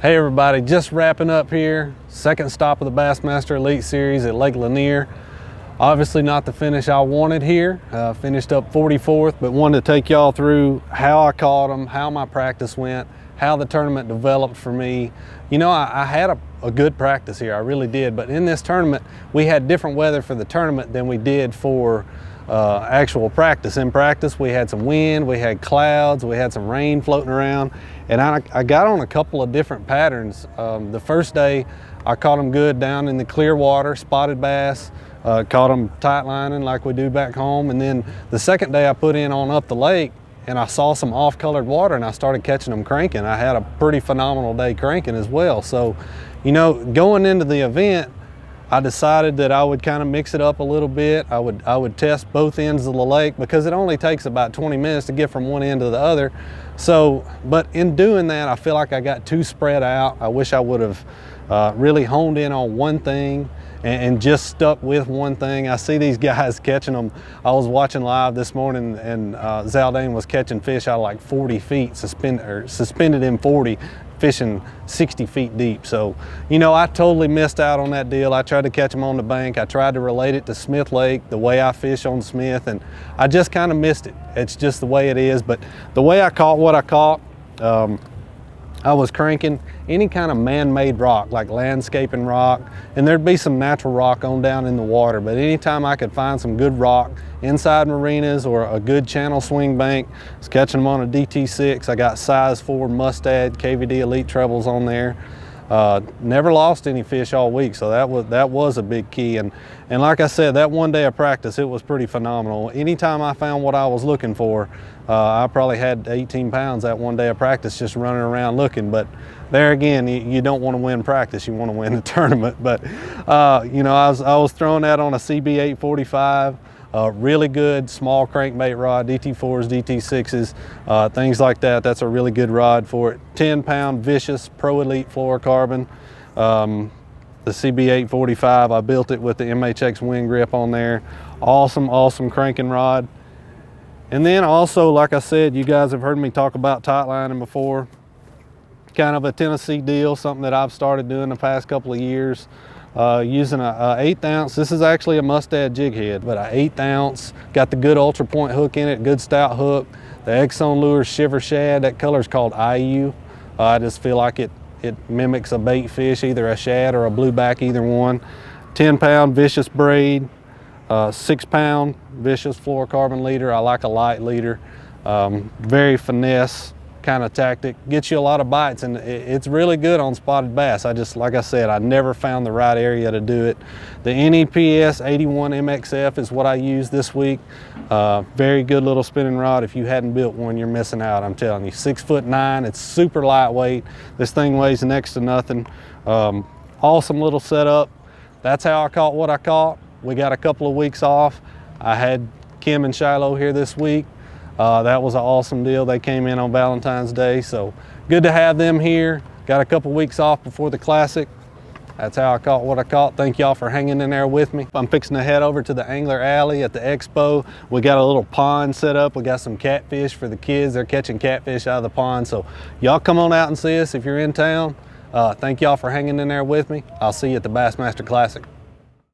Hey everybody, just wrapping up here. Second stop of the Bassmaster Elite Series at Lake Lanier. Obviously not the finish I wanted here. Finished up 44th, but wanted to take y'all through how I caught them, how my practice went, how the tournament developed for me. You know, I had a good practice here, I really did, but in this tournament, we had different weather for the tournament than we did for actual practice. In practice, we had some wind, we had clouds, we had some rain floating around, and I got on a couple of different patterns. The first day, I caught them good down in the clear water, spotted bass, caught them tight lining like we do back home, and then the second day I put in on up the lake, and I saw some off-colored water, and I started catching them cranking. I had a pretty phenomenal day cranking as well. So, you know, going into the event, I decided that I would kind of mix it up a little bit. I would test both ends of the lake because it only takes about 20 minutes to get from one end to the other. So, but in doing that, I feel like I got too spread out. I wish I would have really honed in on one thing and just stuck with one thing. I see these guys catching them. I was watching live this morning, and Zaldane was catching fish out of like 40 feet, suspended in 40, fishing 60 feet deep. So, you know, I totally missed out on that deal. I tried to catch them on the bank. I tried to relate it to Smith Lake, the way I fish on Smith, and I just kind of missed it. It's just the way it is. But the way I caught what I caught, I was cranking any kind of man-made rock, like landscaping rock, and there'd be some natural rock on down in the water, but anytime I could find some good rock inside marinas or a good channel swing bank, I was catching them on a DT6. I got size 4 Mustad KVD Elite trebles on there. Never lost any fish all week, so that was a big key. And like I said, that one day of practice, it was pretty phenomenal. Anytime I found what I was looking for, I probably had 18 pounds that one day of practice just running around looking. But there again, you don't want to win practice, you want to win the tournament. But you know, I was throwing that on a CB 845. Really good small crankbait rod, DT4s, DT6s, things like that. That's a really good rod for it. 10-pound Vicious Pro Elite fluorocarbon. The CB 845, I built it with the MHX wing grip on there. Awesome cranking rod. And then also, like I said, you guys have heard me talk about tight lining before. Kind of a Tennessee deal, something that I've started doing the past couple of years. Using a 1/8 ounce. This is actually a Mustad jig head, but a 1/8 ounce. Got the good ultra point hook in it, good stout hook. The Exxon Lures Shiver Shad, that color is called IU. I just feel like it mimics a bait fish, either a shad or a blueback, either one. 10-pound Vicious braid, 6-pound Vicious fluorocarbon leader. I like a light leader. Very finesse kind of tactic, gets you a lot of bites, and it's really good on spotted bass. Like I said, I never found the right area to do it. The NEPS 81 MXF is what I used this week. Very good little spinning rod. If you hadn't built one, you're missing out, I'm telling you. 6'9", it's super lightweight. This thing weighs next to nothing. Awesome little setup. That's how I caught what I caught. We got a couple of weeks off. I had Kim and Shiloh here this week. That was an awesome deal. They came in on Valentine's Day, so good to have them here. Got a couple weeks off before the Classic. That's how I caught what I caught. Thank y'all for hanging in there with me. I'm fixing to head over to the Angler Alley at the Expo. We got a little pond set up. We got some catfish for the kids. They're catching catfish out of the pond, so y'all come on out and see us if you're in town. Thank y'all for hanging in there with me. I'll see you at the Bassmaster Classic.